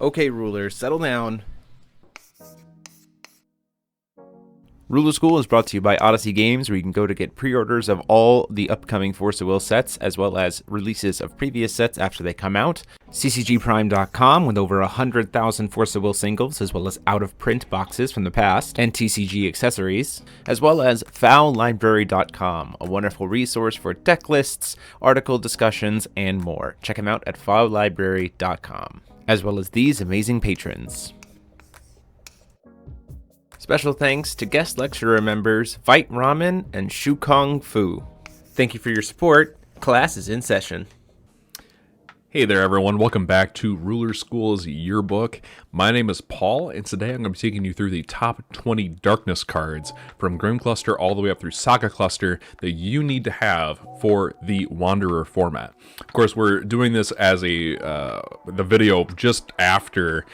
Okay, rulers, settle down. Ruler School is brought to you by Odyssey Games, where you can go to get pre-orders of all the upcoming Force of Will sets, as well as releases of previous sets after they come out. TCGPrime.com, with over 100,000 Force of Will singles, as well as out-of-print boxes from the past, and TCG accessories, as well as FoulLibrary.com, a wonderful resource for deck lists, article discussions, and more. Check them out at FoulLibrary.com, as well as these amazing patrons. Special thanks to guest lecturer members Fight Ramen and Shukong Fu. Thank you for your support. Class is in session. Hey there everyone, welcome back to Ruler School's Yearbook. My name is Paul, and today I'm going to be taking you through the top 20 Darkness cards from Grim Cluster all the way up through Saga Cluster that you need to have for the Wanderer format. Of course, we're doing this as the video just after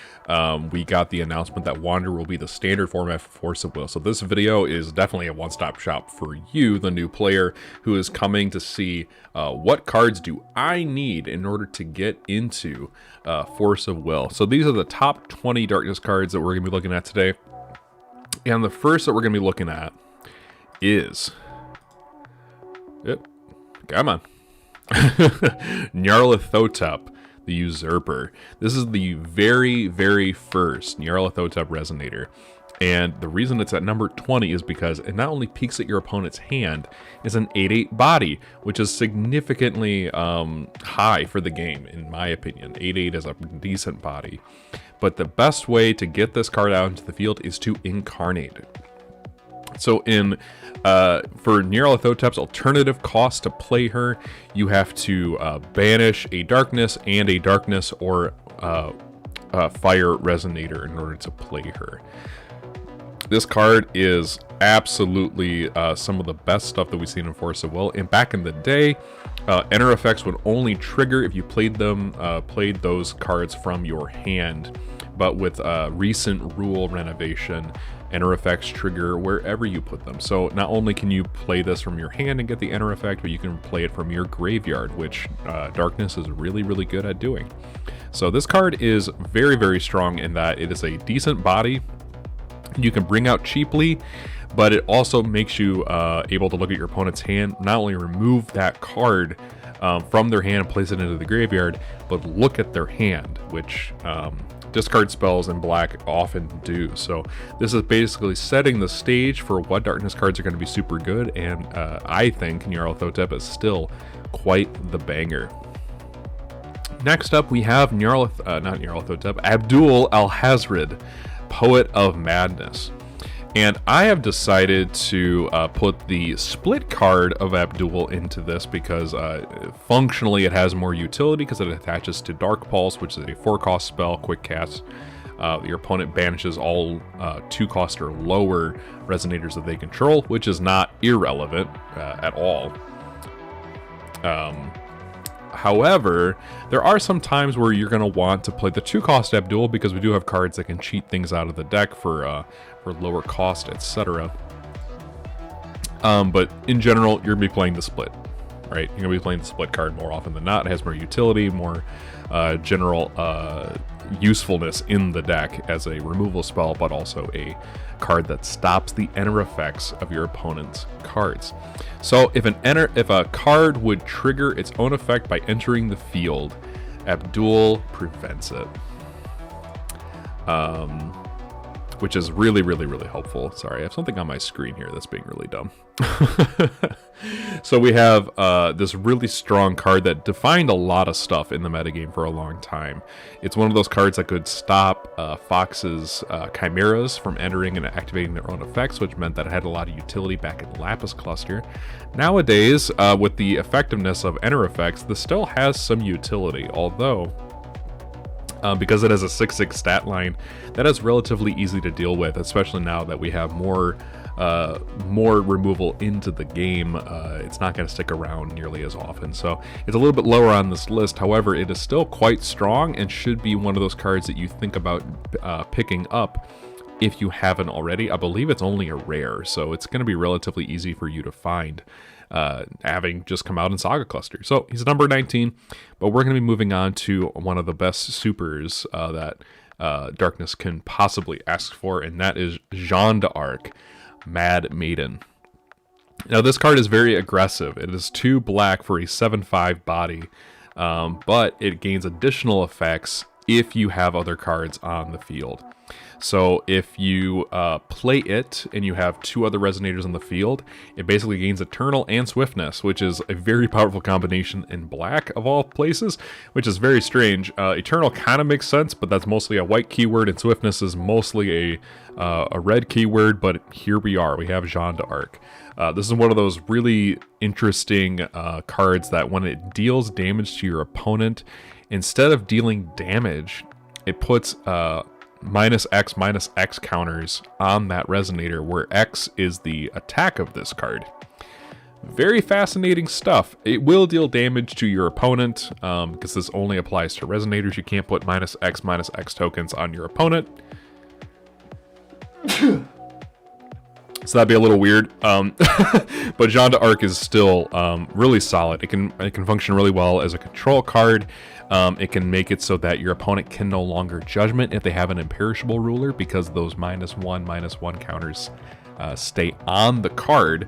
we got the announcement that Wanderer will be the standard format for Force of Will. So this video is definitely a one-stop shop for you, the new player, who is coming to see what cards do I need in order to get into Force of Will. So these are the top 20 Darkness cards that we're going to be looking at today. And the first that we're going to be looking at is... come on. Nyarlathotep, the Usurper. This is the very, very first Nyarlathotep Resonator. And the reason it's at number 20 is because it not only peeks at your opponent's hand, it's an 8/8 body, which is significantly high for the game, in my opinion. 8/8 is a decent body. But the best way to get this card out into the field is to incarnate it. So for Nyarlathotep's alternative cost to play her, you have to banish a darkness and a darkness or fire resonator in order to play her. This card is absolutely some of the best stuff that we've seen in Force of Will. And back in the day, enter effects would only trigger if you played those cards from your hand. But with recent rule renovation, enter effects trigger wherever you put them. So not only can you play this from your hand and get the enter effect, but you can play it from your graveyard, which Darkness is really, really good at doing. So this card is very, very strong in that it is a decent body you can bring out cheaply, but it also makes you able to look at your opponent's hand, not only remove that card from their hand and place it into the graveyard, but look at their hand, which discard spells in black often do. So this is basically setting the stage for what Darkness cards are going to be super good, and I think Nyarlathotep is still quite the banger. Next up, we have Abdul Alhazred, Poet of Madness. And I have decided to put the split card of Abdul into this because functionally it has more utility because it attaches to Dark Pulse, which is a 4-cost spell, quick cast. Your opponent banishes all 2-cost or lower resonators that they control, which is not irrelevant at all. However, there are some times where you're going to want to play the 2-cost Abdul because we do have cards that can cheat things out of the deck for lower cost, etc. But in general, you're going to be playing the split, right? You're going to be playing the split card more often than not. It has more utility, more general usefulness in the deck as a removal spell, but also a card that stops the enter effects of your opponent's cards. So if a card would trigger its own effect by entering the field, Abdul prevents it. Which is really, really, really helpful. Sorry, I have something on my screen here that's being really dumb. So we have this really strong card that defined a lot of stuff in the metagame for a long time. It's one of those cards that could stop Fox's chimeras from entering and activating their own effects, which meant that it had a lot of utility back in Lapis Cluster. Nowadays, with the effectiveness of enter effects, this still has some utility, although because it has a 6/6 stat line, that is relatively easy to deal with, especially now that we have more removal into the game. It's not going to stick around nearly as often, so it's a little bit lower on this list. However, it is still quite strong and should be one of those cards that you think about picking up if you haven't already. I believe it's only a rare, so it's going to be relatively easy for you to find having just come out in Saga Cluster. So he's number 19, but we're going to be moving on to one of the best supers that Darkness can possibly ask for, and that is Jeanne d'Arc, Mad Maiden. Now this card is very aggressive. It is 2 black for a 7/5 body, but it gains additional effects if you have other cards on the field. So if you play it and you have 2 other Resonators on the field, it basically gains Eternal and Swiftness, which is a very powerful combination in black of all places, which is very strange. Eternal kind of makes sense, but that's mostly a white keyword, and Swiftness is mostly a red keyword, but here we are. We have Jeanne d'Arc. This is one of those really interesting cards that when it deals damage to your opponent, instead of dealing damage, it puts -X counters on that Resonator, where X is the attack of this card. Very fascinating stuff. It will deal damage to your opponent, because this only applies to Resonators. You can't put -X tokens on your opponent. So that'd be a little weird, but Jeanne d'Arc is still really solid. It can function really well as a control card. It can make it so that your opponent can no longer Judgment if they have an Imperishable Ruler, because those -1/-1 counters stay on the card,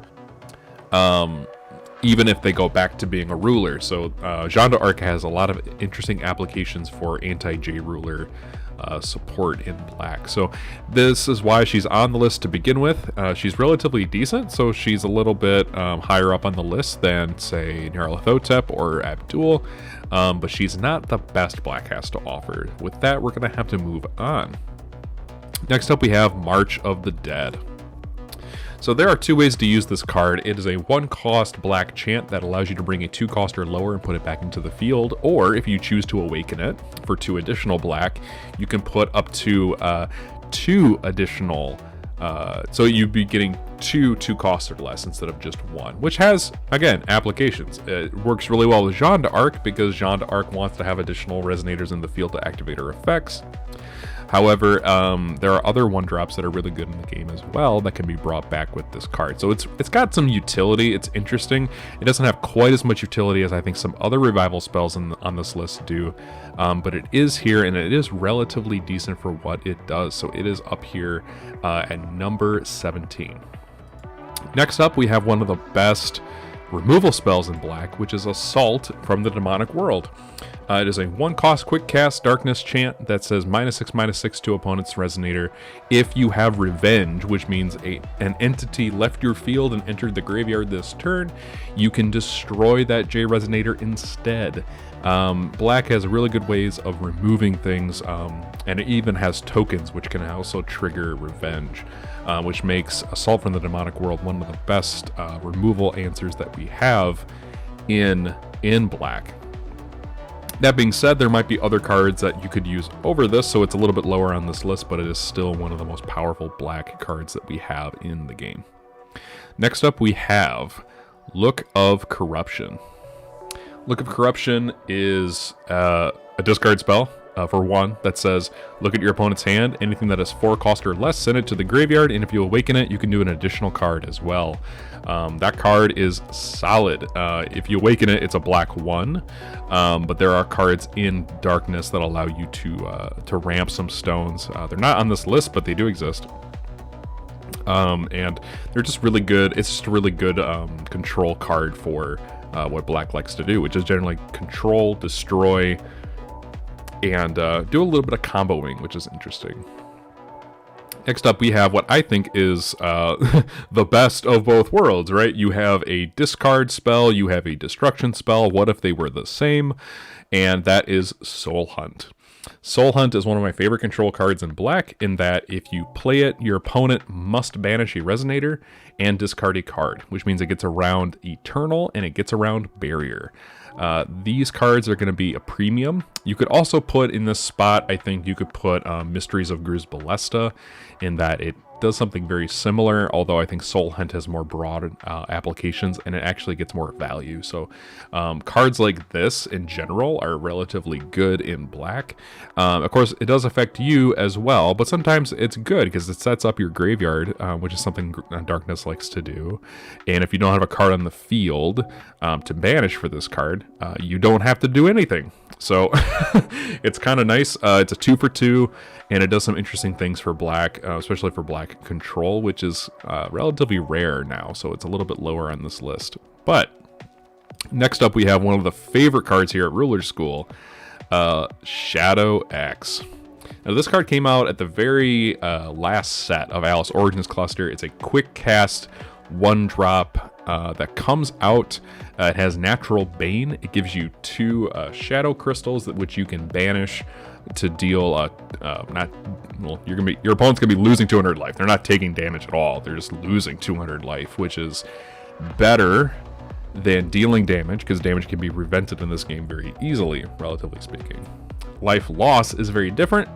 even if they go back to being a ruler. So Jeanne d'Arc has a lot of interesting applications for anti-J ruler support in black. So this is why she's on the list to begin with. She's relatively decent, so she's a little bit higher up on the list than, say, Nyarlathotep or Abdul, but she's not the best black has to offer. With that, we're going to have to move on. Next up, we have March of the Dead. So there are 2 ways to use this card. It is a 1-cost black chant that allows you to bring a 2-cost or lower and put it back into the field, or if you choose to awaken it for 2 additional black, you can put up to 2 additional, so you'd be getting 2 costs or less instead of just 1, which has, again, applications. It works really well with Jeanne d'Arc because Jeanne d'Arc wants to have additional Resonators in the field to activate her effects. However, there are other 1-drops that are really good in the game as well that can be brought back with this card. So it's got some utility. It's interesting. It doesn't have quite as much utility as I think some other revival spells on this list do, but it is here, and it is relatively decent for what it does. So it is up here at number 17. Next up, we have one of the best removal spells in black, which is Assault from the Demonic World. It is a 1-cost quick cast Darkness chant that says -6/-6 to opponent's Resonator. If you have Revenge, which means an entity left your field and entered the graveyard this turn, you can destroy that J Resonator instead. Black has really good ways of removing things, and it even has tokens which can also trigger Revenge, which makes Assault from the Demonic World one of the best removal answers that we have in black. That being said, there might be other cards that you could use over this, so it's a little bit lower on this list, but it is still one of the most powerful black cards that we have in the game. Next up, we have Look of Corruption. Look of Corruption is a discard spell for 1 that says, look at your opponent's hand, anything that is 4 cost or less, send it to the graveyard, and if you awaken it, you can do an additional card as well. That card is solid. If you awaken it, it's a black 1, but there are cards in Darkness that allow you to ramp some stones. They're not on this list, but they do exist. And they're just really good. It's just a really good control card for what black likes to do, which is generally control, destroy, and do a little bit of comboing, which is interesting. Next up, we have what I think is the best of both worlds, right? You have a discard spell, you have a destruction spell. What if they were the same? And that is Soulhunt. Soulhunt is one of my favorite control cards in black, in that if you play it, your opponent must banish a Resonator and discard a card, which means it gets around Eternal and it gets around Barrier. These cards are going to be a premium. You could also put in this spot, I think you could put Mysteries of Gruz Ballesta, in that it does something very similar, although I think Soulhunt has more broad applications and it actually gets more value. So cards like this in general are relatively good in black. Of course, it does affect you as well, but sometimes it's good because it sets up your graveyard, which is something Darkness likes to do. And if you don't have a card on the field to banish for this card, you don't have to do anything. So it's kind of nice. It's a 2 for 2, and it does some interesting things for black, especially for black control, which is relatively rare now. So it's a little bit lower on this list. But next up, we have one of the favorite cards here at Ruler School, Shadow-X. Now, this card came out at the very last set of Alice Origins Cluster. It's a quick cast, 1-drop that comes out. It has Natural Bane. It gives you 2 Shadow Crystals which you can banish to deal your opponent's gonna be losing 200 life. They're not taking damage at all. They're just losing 200 life, which is better than dealing damage because damage can be prevented in this game very easily, relatively speaking. Life loss is very different.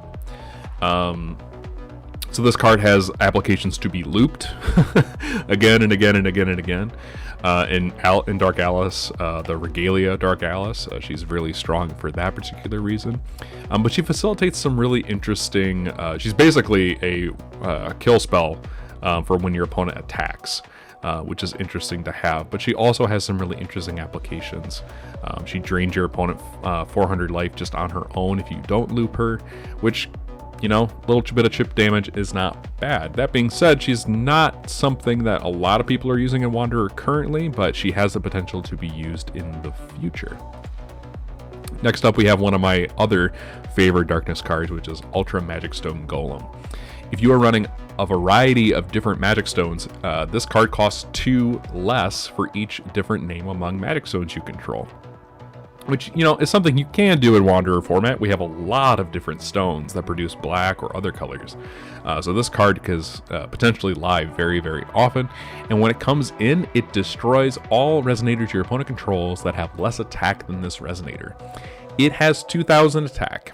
So this card has applications to be looped again and again and again and again. In Dark Alice, the Regalia Dark Alice, she's really strong for that particular reason. But she facilitates some really interesting, she's basically a kill spell for when your opponent attacks, which is interesting to have. But she also has some really interesting applications. She drains your opponent 400 life just on her own if you don't loop her, which, you know, a little bit of chip damage is not bad. That being said, she's not something that a lot of people are using in Wanderer currently, but she has the potential to be used in the future. Next up, we have one of my other favorite Darkness cards, which is Ultra Magic Stone Golem. If you are running a variety of different Magic Stones, this card costs 2 less for each different name among Magic Stones you control, which, you know, is something you can do in Wanderer format. We have a lot of different stones that produce black or other colors. So this card is potentially live very, very often. And when it comes in, it destroys all resonators your opponent controls that have less attack than this resonator. It has 2000 attack.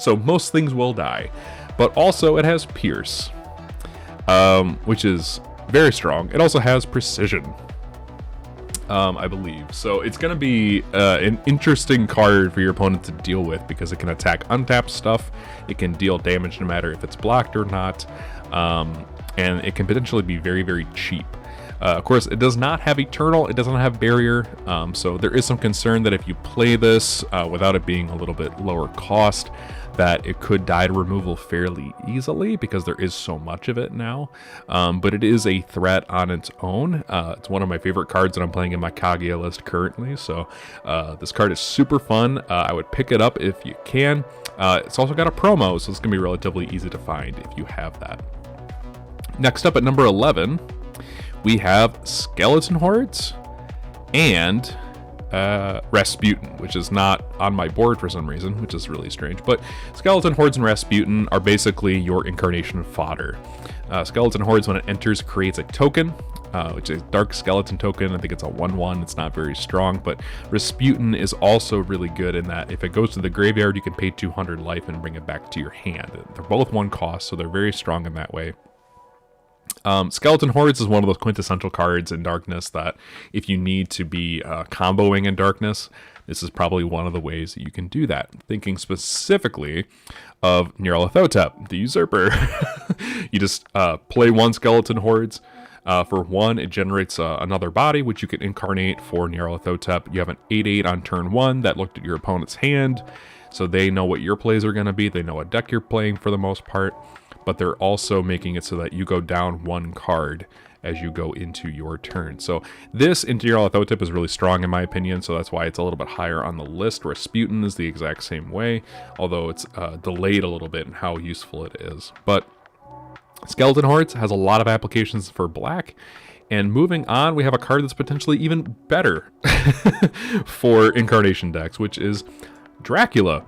So most things will die. But also it has Pierce, which is very strong. It also has Precision, I believe. So it's going to be an interesting card for your opponent to deal with because it can attack untapped stuff. It can deal damage no matter if it's blocked or not. And it can potentially be very, very cheap. Of course, it does not have Eternal. It doesn't have Barrier. So there is some concern that if you play this without it being a little bit lower cost, that it could die to removal fairly easily because there is so much of it now. But it is a threat on its own. It's one of my favorite cards that I'm playing in my Kaguya list currently. So this card is super fun. I would pick it up if you can. It's also got a promo, so it's going to be relatively easy to find if you have that. Next up at number 11, we have Skeleton Hordes and Rasputin, which is not on my board for some reason, which is really strange. But Skeleton Hordes and Rasputin are basically your incarnation fodder. Skeleton Hordes, when it enters, creates a token, which is a Dark Skeleton token. I think it's a 1/1. It's not very strong, but Rasputin is also really good in that if it goes to the graveyard, you can pay 200 life and bring it back to your hand. They're both 1 cost, so they're very strong in that way. Skeleton Hordes is one of those quintessential cards in Darkness that if you need to be comboing in Darkness, this is probably one of the ways that you can do that. Thinking specifically of Nyarlathotep, the Usurper. You just play 1 Skeleton Hordes. For 1, it generates another body, which you can incarnate for Nyarlathotep. You have an 8/8 on turn 1 that looked at your opponent's hand, so they know what your plays are going to be. They know what deck you're playing for the most part. But they're also making it so that you go down 1 card as you go into your turn. So this into Nyarlathotep is really strong in my opinion, so that's why it's a little bit higher on the list. Rasputin is the exact same way, although it's delayed a little bit in how useful it is. But Skeleton Hordes has a lot of applications for black. And moving on, we have a card that's potentially even better for incarnation decks, which is Dracula,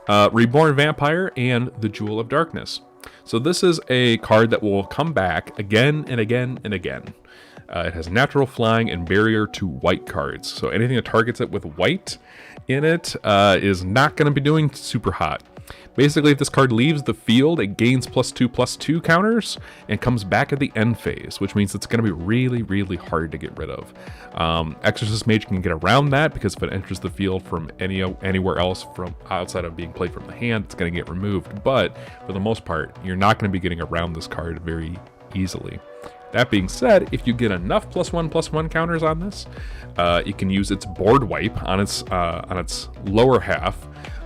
Reborn Vampire, and the Jewel of Darkness. So this is a card that will come back again and again and again. It has natural flying and barrier to white cards. So anything that targets it with white in it is not going to be doing super hot. Basically, if this card leaves the field, it gains +2/+2 counters and comes back at the end phase, which means it's going to be really, really hard to get rid of. Exorcist Mage can get around that because if it enters the field from anywhere else from outside of being played from the hand, it's going to get removed. But for the most part, you're not going to be getting around this card very easily. That being said, if you get enough +1/+1 counters on this, you can use its board wipe on its lower half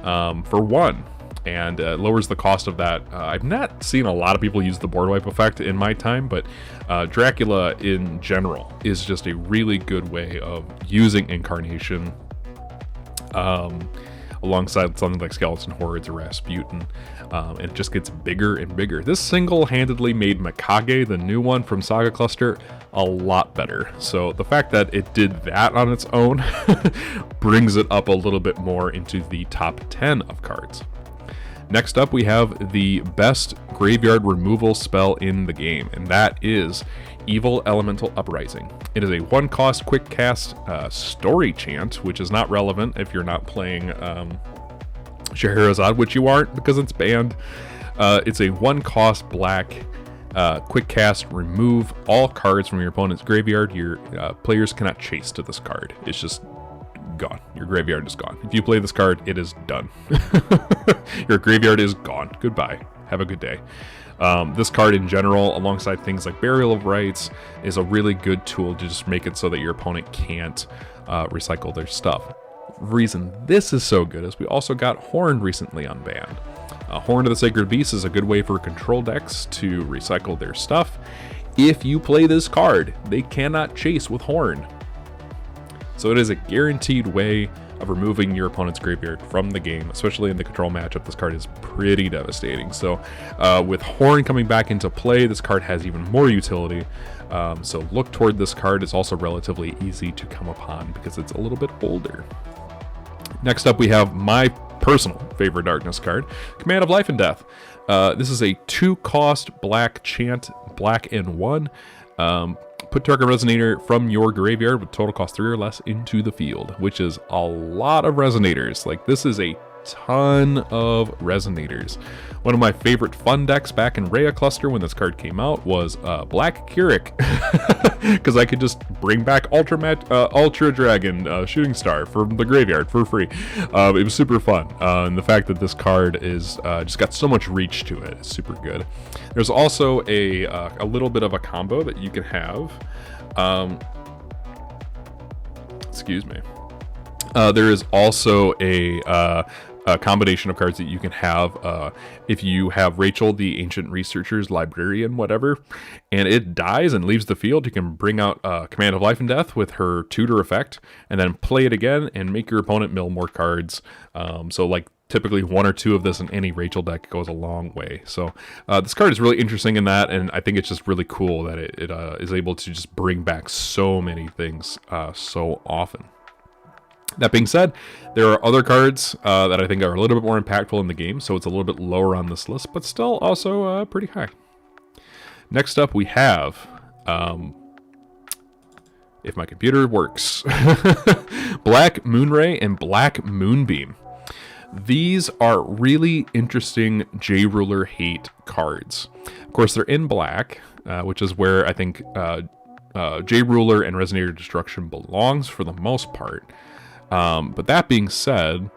for 1. And lowers the cost of that. I've not seen a lot of people use the board wipe effect in my time, but Dracula in general is just a really good way of using Incarnation alongside something like Skeleton, Hordes, or Rasputin. And it just gets bigger and bigger. This single-handedly made Mikage, the new one from Saga Cluster, a lot better. So the fact that it did that on its own brings it up a little bit more into the top 10 of cards. Next up, we have the best graveyard removal spell in the game, and that is Evil Elemental Uprising. It is a 1-cost quick cast story chant, which is not relevant if you're not playing Scheherazade, which you aren't because it's banned. It's a 1-cost black quick cast, remove all cards from your opponent's graveyard. Your players cannot chase to this card. It's just gone. Your graveyard is gone. If you play this card, it is done. Your graveyard is gone. Goodbye. Have a good day. This card in general, alongside things like Burial of Rites, is a really good tool to just make it so that your opponent can't recycle their stuff. The reason this is so good is we also got Horn recently unbanned. Horn of the Sacred Beast is a good way for control decks to recycle their stuff. If you play this card, they cannot chase with Horn. So it is a guaranteed way of removing your opponent's graveyard from the game, especially in the control matchup. This card is pretty devastating. So with Horn coming back into play, this card has even more utility. So look toward this card. It's also relatively easy to come upon because it's a little bit older. Next up, we have my personal favorite darkness card, Command of Life and Death. This is a 2-cost black chant, black and 1. Put target Resonator from your graveyard with total cost 3 or less into the field, which is a lot of Resonators. Like, this is a ton of Resonators. One of my favorite fun decks back in Reiya Cluster when this card came out was Black Keurig, because I could just bring back Ultra Dragon Shooting Star from the graveyard for free. It was super fun, and the fact that this card is just got so much reach to it is super good. There's also a little bit of a combo that you can have. Excuse me. There is also a combination of cards that you can have if you have Rachel, the Ancient Researcher's Librarian, whatever, and it dies and leaves the field. You can bring out Command of Life and Death with her tutor effect, and then play it again and make your opponent mill more cards. So like typically 1 or 2 of this in any Rachel deck goes a long way. So this card is really interesting in that, and I think it's just really cool that it is able to just bring back so many things so often. That being said, there are other cards that I think are a little bit more impactful in the game, so it's a little bit lower on this list, but still also pretty high. Next up, we have, if my computer works, Black Moonray and Black Moonbeam. These are really interesting J-Ruler hate cards. Of course, they're in black, which is where I think J-Ruler and Resonator Destruction belongs for the most part. But that being said,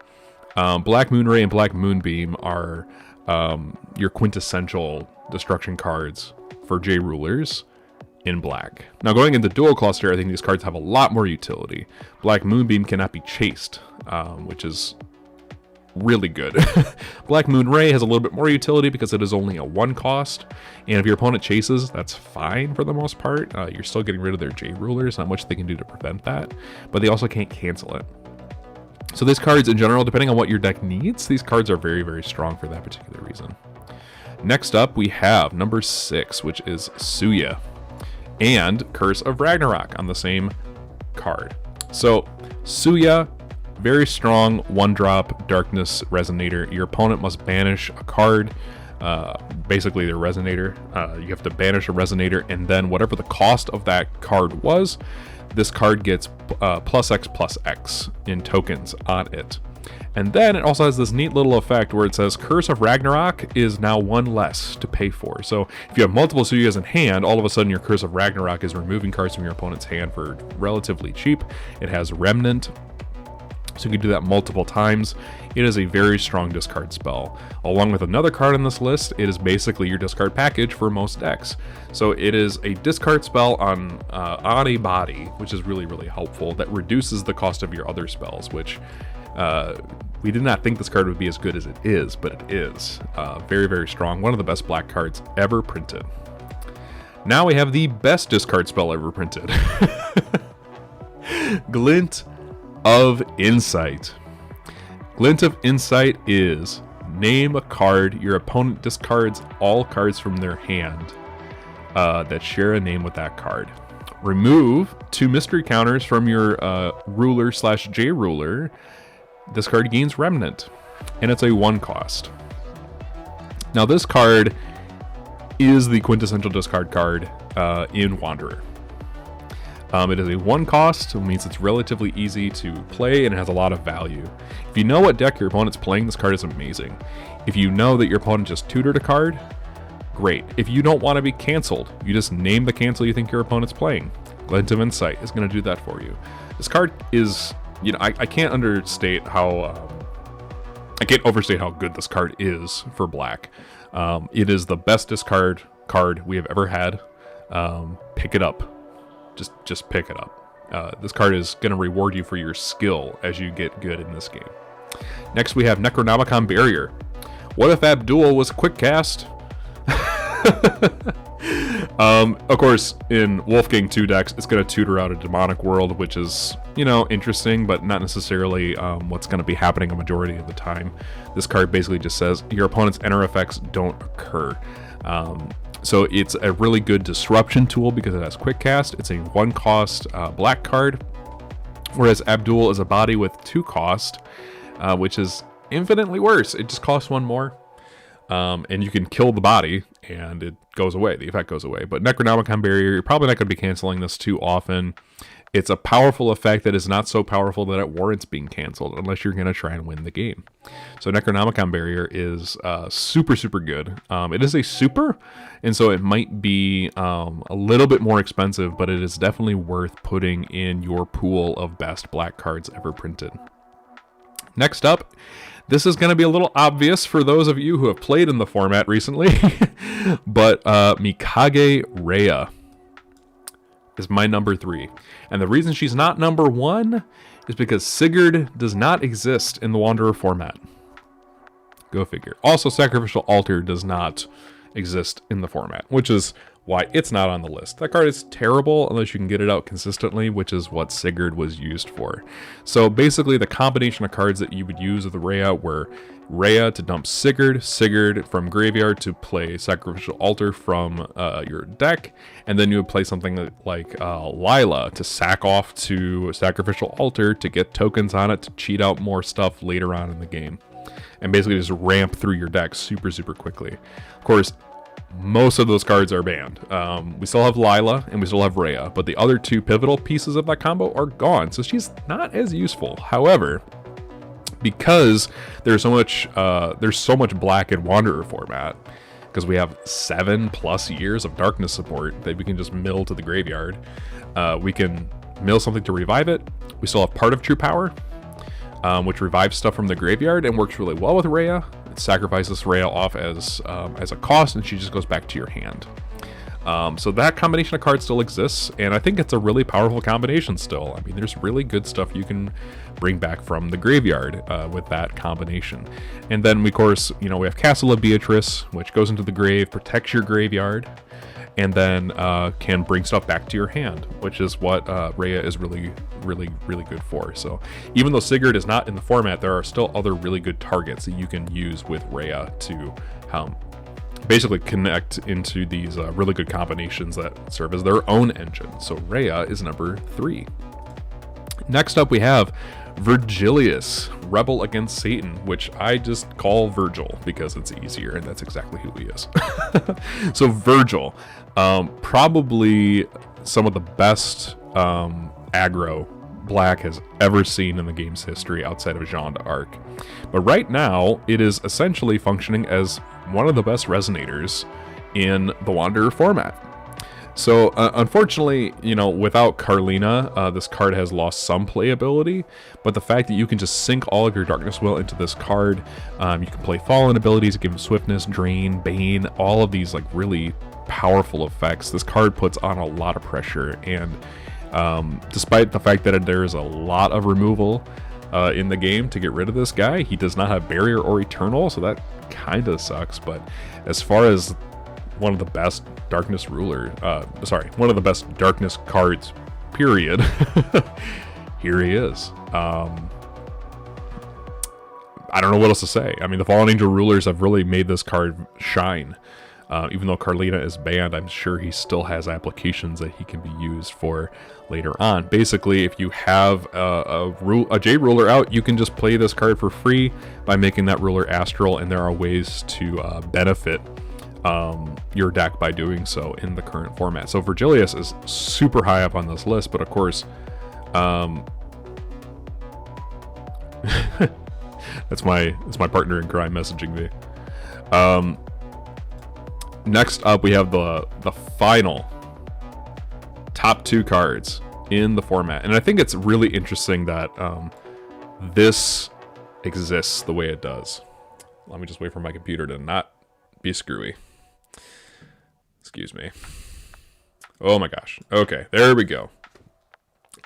Black Moonray and Black Moonbeam are your quintessential destruction cards for J-Rulers in black. Now, going into Dual Cluster, I think these cards have a lot more utility. Black Moonbeam cannot be chased, which is really good. Black Moonray has a little bit more utility because it is only a 1-cost, and if your opponent chases, that's fine for the most part. You're still getting rid of their J-Rulers, not much they can do to prevent that, but they also can't cancel it. So these cards in general, depending on what your deck needs, these cards are very, very strong for that particular reason. Next up, we have number 6, which is Tsuiya and Curse of Ragnarok on the same card. So Tsuiya, very strong 1-drop darkness resonator. Your opponent must banish a card, basically their resonator. You have to banish a resonator, and then whatever the cost of that card was, this card gets +X+X in tokens on it. And then it also has this neat little effect where it says Curse of Ragnarok is now 1 less to pay for. So if you have multiple Tsuyas in hand, all of a sudden your Curse of Ragnarok is removing cards from your opponent's hand for relatively cheap. It has Remnant, so you can do that multiple times. It is a very strong discard spell. Along with another card on this list, it is basically your discard package for most decks. So it is a discard spell on a body, which is really, really helpful. That reduces the cost of your other spells, which we did not think this card would be as good as it is, but it is. Very, very strong. One of the best black cards ever printed. Now we have the best discard spell ever printed. Glint of Insight. Glint of Insight is name a card your opponent discards all cards from their hand that share a name with that card. Remove 2 mystery counters from your ruler/J ruler. This card gains Remnant, and it's a 1 cost. Now this card is the quintessential discard card in Wanderer. It is a 1 cost, so it means it's relatively easy to play and it has a lot of value. If you know what deck your opponent's playing, this card is amazing. If you know that your opponent just tutored a card, great. If you don't want to be canceled, you just name the cancel you think your opponent's playing. Glint of Insight is going to do that for you. This card is, you know, I can't understate how, I can't overstate how good this card is for black. It is the best discard card we have ever had. Pick it up. Just pick it up. This card is going to reward you for your skill as you get good in this game. Next we have Necronomicon Barrier. What if Abdul was quick cast? Of course, in Wolfgang 2 decks, it's going to tutor out a demonic world, which is, you know, interesting, but not necessarily what's going to be happening a majority of the time. This card basically just says your opponent's enter effects don't occur. So it's a really good disruption tool because it has quick cast. It's a 1 cost black card, whereas Abdul is a body with 2 cost, which is infinitely worse. It just costs 1 more. And you can kill the body and it goes away. The effect goes away. But Necronomicon Barrier, you're probably not going to be canceling this too often. It's a powerful effect that is not so powerful that it warrants being canceled unless you're going to try and win the game. So Necronomicon Barrier is super, super good. It is a super, and so it might be a little bit more expensive, but it is definitely worth putting in your pool of best black cards ever printed. Next up, this is going to be a little obvious for those of you who have played in the format recently, but Mikage Reiya is my number 3. And the reason she's not number 1 is because Sigurd does not exist in the Wanderer format. Go figure. Also, Sacrificial Altar does not exist in the format, which is why it's not on the list. That card is terrible unless you can get it out consistently, which is what Sigurd was used for. So basically the combination of cards that you would use with the Reiya were Reiya to dump Sigurd, Sigurd from graveyard to play Sacrificial Altar from your deck, and then you would play something like Lila to sack off to Sacrificial Altar to get tokens on it to cheat out more stuff later on in the game. And basically just ramp through your deck super, super quickly. Of course, most of those cards are banned. We still have Lila and we still have Reiya, but the other 2 pivotal pieces of that combo are gone, so she's not as useful. However, because there's so much black in Wanderer format, because we have 7+ years of darkness support that we can just mill to the graveyard. We can mill something to revive it. We still have Part of True Power, which revives stuff from the graveyard and works really well with Reiya. It sacrifices Reiya off as a cost, and she just goes back to your hand. So that combination of cards still exists, and I think it's a really powerful combination still. I mean, there's really good stuff you can bring back from the graveyard with that combination. And then, of course, you know, we have Castle of Beatrice, which goes into the grave, protects your graveyard, and then can bring stuff back to your hand, which is what Reiya is really, really, really good for. So even though Sigurd is not in the format, there are still other really good targets that you can use with Reiya to basically connect into these really good combinations that serve as their own engine. So Reiya is number 3. Next up we have Vergilius, Rebel Against Satan, which I just call Virgil because it's easier, and that's exactly who he is. So Virgil, probably some of the best aggro Black has ever seen in the game's history outside of Jeanne d'Arc. But right now, it is essentially functioning as one of the best resonators in the Wanderer format. So unfortunately, without Carlina, this card has lost some playability, but the fact that you can just sink all of your Darkness Will into this card, you can play Fallen abilities to give him Swiftness, Drain, Bane, all of these like really powerful effects. This card puts on a lot of pressure, and despite the fact that there is a lot of removal in the game to get rid of this guy, he does not have Barrier or Eternal, so that kind of sucks. But as far as one of the best Darkness one of the best Darkness cards, period, here he is. I don't know what else to say. I mean, the Fallen Angel Rulers have really made this card shine. Even though Carlina is banned, I'm sure he still has applications that he can be used for later on. Basically, if you have a Jade Ruler out, you can just play this card for free by making that ruler astral, and there are ways to benefit your deck by doing so in the current format. So Vergilius is super high up on this list, but of course, that's my partner in crime messaging me. Next up, we have the final top 2 cards in the format, and I think it's really interesting that this exists the way it does. Let me just wait for my computer to not be screwy. Excuse me. Oh my gosh. Okay, there we go.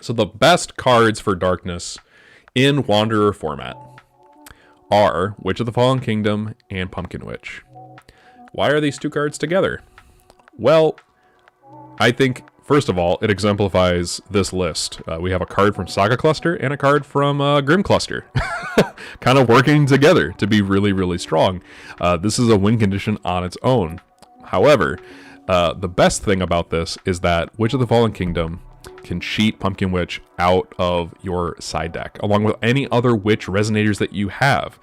So the best cards for Darkness in Wanderer format are Witch of the Fallen Kingdom and Pumpkin Witch. Why are these 2 cards together? Well, I think, first of all, it exemplifies this list. We have a card from Saga Cluster and a card from Grim Cluster. Kind of working together to be really, really strong. This is a win condition on its own. However, the best thing about this is that Witch of the Fallen Kingdom can cheat Pumpkin Witch out of your side deck, along with any other Witch resonators that you have.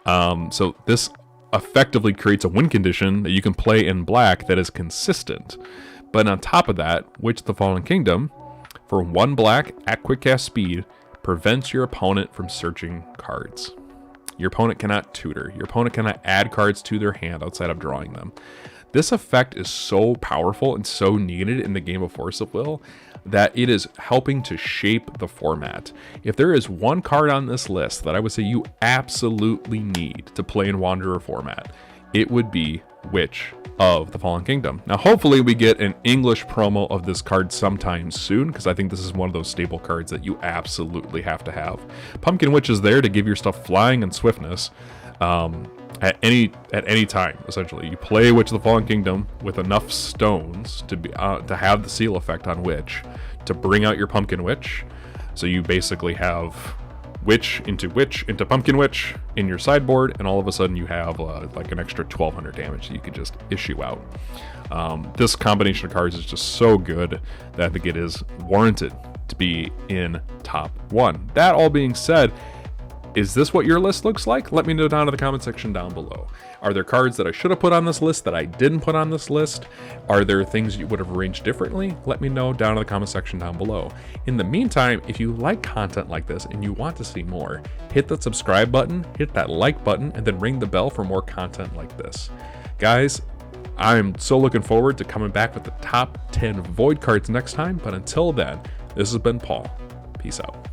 So this effectively creates a win condition that you can play in black that is consistent. But on top of that, Witch of the Fallen Kingdom, for 1 black at quick cast speed, prevents your opponent from searching cards. Your opponent cannot tutor. Your opponent cannot add cards to their hand outside of drawing them. This effect is so powerful and so needed in the game of Force of Will that it is helping to shape the format. If there is one card on this list that I would say you absolutely need to play in Wanderer format, it would be Witch of the Fallen Kingdom. Now, hopefully we get an English promo of this card sometime soon, because I think this is one of those staple cards that you absolutely have to have. Pumpkin Witch is there to give your stuff flying and swiftness. At any time, essentially. You play Witch of the Fallen Kingdom with enough stones to have the seal effect on Witch to bring out your Pumpkin Witch. So you basically have Witch into Pumpkin Witch in your sideboard, and all of a sudden you have like an extra 1200 damage that you can just issue out. This combination of cards is just so good that I think it is warranted to be in top 1. That all being said, is this what your list looks like? Let me know down in the comment section down below. Are there cards that I should have put on this list that I didn't put on this list? Are there things you would have arranged differently? Let me know down in the comment section down below. In the meantime, if you like content like this and you want to see more, hit that subscribe button, hit that like button, and then ring the bell for more content like this. Guys, I'm so looking forward to coming back with the top 10 Void cards next time, but until then, this has been Paul. Peace out.